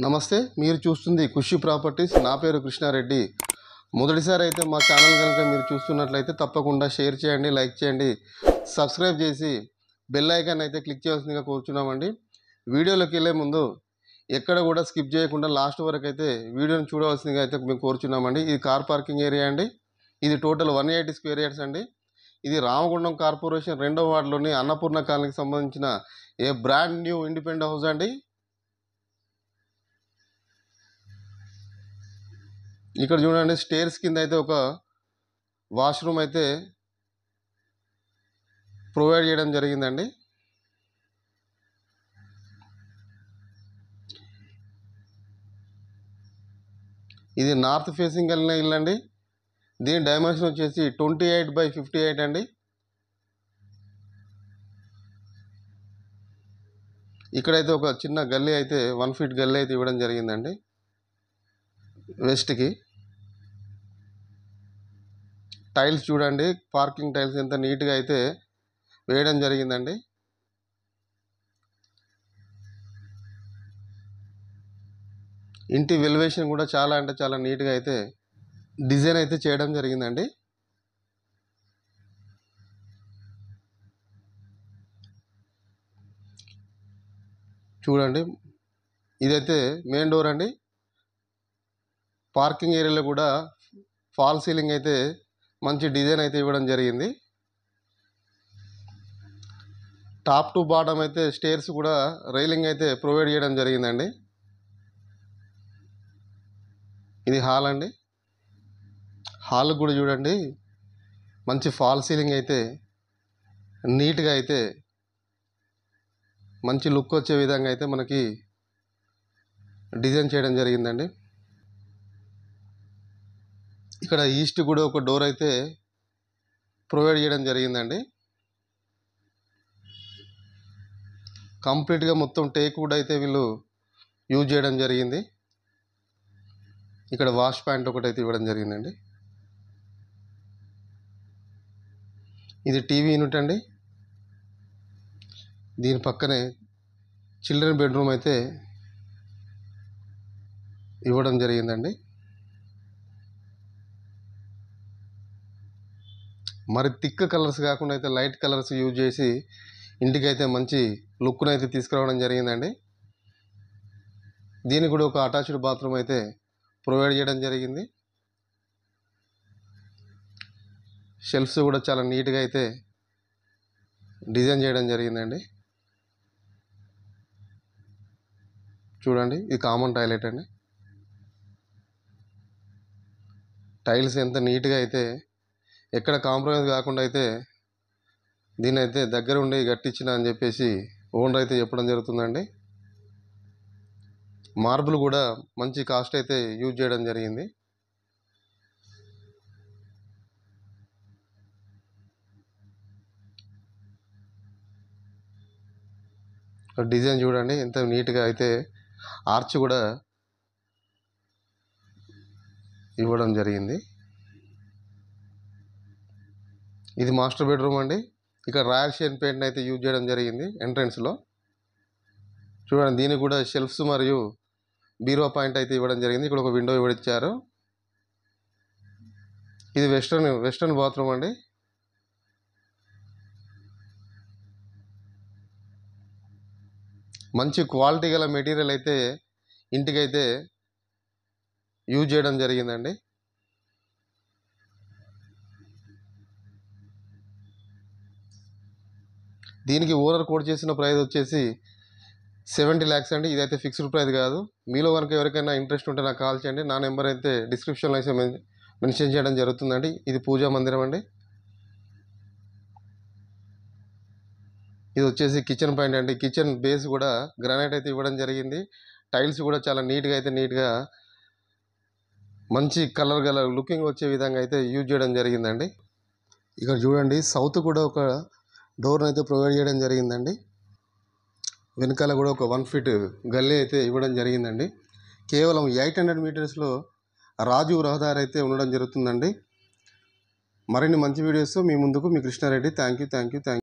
నమస్తే, మీరు చూస్తుంది ఖుషి ప్రాపర్టీస్. నా పేరు కృష్ణారెడ్డి. మొదటిసారి అయితే మా ఛానల్ కనుక మీరు చూస్తున్నట్లయితే తప్పకుండా షేర్ చేయండి, లైక్ చేయండి, సబ్స్క్రైబ్ చేసి బెల్ ఐకాన్ అయితే క్లిక్ చేయాల్సిందిగా కోరుచున్నామండి. వీడియోలోకి వెళ్ళే ముందు ఎక్కడ కూడా స్కిప్ చేయకుండా లాస్ట్ వరకు అయితే వీడియోని చూడవలసిందిగా అయితే మేము కోరుచున్నామండి. ఇది కార్ పార్కింగ్ ఏరియా అండి. ఇది టోటల్ 180 స్క్వేర్ యార్డ్స్ అండి. ఇది రామగుండం కార్పొరేషన్ 2వ వార్డులోని అన్నపూర్ణ కాలనీకి సంబంధించిన ఏ బ్రాండ్ న్యూ ఇండిపెండెంట్ హౌస్ అండి. ఇక్కడ చూడండి, స్టేర్స్ కింద అయితే ఒక వాష్రూమ్ అయితే ప్రొవైడ్ చేయడం జరిగిందండి. ఇది నార్త్ ఫేసింగ్ వెళ్ళిన ఇల్లు అండి. దీని డైమెన్షన్ వచ్చేసి 28/58 అండి. ఇక్కడైతే ఒక చిన్న గల్లీ అయితే 1 ఫీట్ గల్లీ అయితే ఇవ్వడం జరిగిందండి వెస్ట్కి. టైల్స్ చూడండి, పార్కింగ్ టైల్స్ ఎంత నీట్గా అయితే వేయడం జరిగిందండి. ఇంటి వెలివేషన్ కూడా చాలా అంటే చాలా నీట్గా అయితే డిజైన్ అయితే చేయడం జరిగిందండి. చూడండి, ఇదైతే మెయిన్ డోర్ అండి. పార్కింగ్ ఏరియాలో కూడా ఫాల్ సీలింగ్ అయితే మంచి డిజైన్ అయితే ఇవ్వడం జరిగింది. టాప్ టు బాటమ్ అయితే స్టేర్స్ కూడా రైలింగ్ అయితే ప్రొవైడ్ చేయడం జరిగిందండి. ఇది హాల్ అండి. హాల్ కూడా చూడండి, మంచి ఫాల్ సీలింగ్ అయితే నీట్గా అయితే మంచి లుక్ వచ్చే విధంగా అయితే మనకి డిజైన్ చేయడం జరిగిందండి. ఇక్కడ ఈస్ట్ కూడా ఒక డోర్ అయితే ప్రొవైడ్ చేయడం జరిగిందండి. కంప్లీట్గా మొత్తం టేక్ వుడ్ అయితే వీళ్ళు యూజ్ చేయడం జరిగింది. ఇక్కడ వాష్ ప్యాంట్ ఒకటి అయితే ఇవ్వడం జరిగిందండి. ఇది టీవీ యూనిట్ అండి. దీని పక్కనే చిల్డ్రన్ బెడ్రూమ్ అయితే ఇవ్వడం జరిగిందండి. మరి థిక్ కలర్స్ కాకుండా అయితే లైట్ కలర్స్ యూజ్ చేసి ఇంటికైతే మంచి లుక్ను అయితే తీసుకురావడం జరిగిందండి. దీనికి కూడా ఒక అటాచ్డ్ బాత్రూమ్ అయితే ప్రొవైడ్ చేయడం జరిగింది. షెల్ఫ్స్ కూడా చాలా నీట్గా అయితే డిజైన్ చేయడం జరిగిందండి. చూడండి, ఇది కామన్ టాయిలెట్ అండి. టైల్స్ ఎంత నీట్గా అయితే ఎక్కడ కాంప్రమైజ్ కాకుండా అయితే దీని అయితే దగ్గర ఉండి కట్టించిన అని చెప్పేసి ఓనర్ అయితే చెప్పడం జరుగుతుందండి. మార్బుల్ కూడా మంచి కాస్ట్ అయితే యూజ్ చేయడం జరిగింది. డిజైన్ చూడండి ఎంత నీట్గా అయితే ఆర్చ్ కూడా ఇవ్వడం జరిగింది. ఇది మాస్టర్ బెడ్రూమ్ అండి. ఇక్కడ రాయల్ షేన్ పెయింట్ అయితే యూజ్ చేయడం జరిగింది ఎంట్రన్స్లో. చూడండి, దీనికి కూడా షెల్ఫ్స్ మరియు బీరో పాయింట్ అయితే ఇవ్వడం జరిగింది. ఇక్కడ ఒక విండో ఇచ్చారు. ఇది వెస్టర్న్ బాత్రూమ్ అండి. మంచి క్వాలిటీ గల మెటీరియల్ అయితే ఇంటికైతే యూజ్ చేయడం జరిగిందండి. దీనికి ఓనర్ కోట్ చేసిన ప్రైస్ వచ్చేసి 70 lakhs అండి. ఇదైతే ఫిక్స్డ్ ప్రైస్ కాదు. మీలో కనుక ఎవరికైనా ఇంట్రెస్ట్ ఉంటే నాకు కాల్ చేయండి. నా నెంబర్ అయితే డిస్క్రిప్షన్లో అయితే మెన్షన్ చేయడం జరుగుతుందండి. ఇది పూజా మందిరం అండి. ఇది వచ్చేసి కిచెన్ పాయింట్ అండి. కిచెన్ బేస్ కూడా గ్రానైట్ అయితే ఇవ్వడం జరిగింది. టైల్స్ కూడా చాలా నీట్గా మంచి కలర్ గల లుకింగ్ వచ్చే విధంగా అయితే యూజ్ చేయడం జరిగిందండి. ఇక్కడ చూడండి, సౌత్ కూడా ఒక డోర్ అయితే ప్రొవైడ్ చేయడం జరిగిందండి. వెనకాల కూడా ఒక 1 ఫీట్ గల్లీ అయితే ఇవ్వడం జరిగిందండి. కేవలం 800 మీటర్స్లో రాజీవ్ రహదారి అయితే ఉండడం జరుగుతుందండి. మరిన్ని మంచి వీడియోస్ మీ ముందుకు మీ కృష్ణారెడ్డి. Thank you.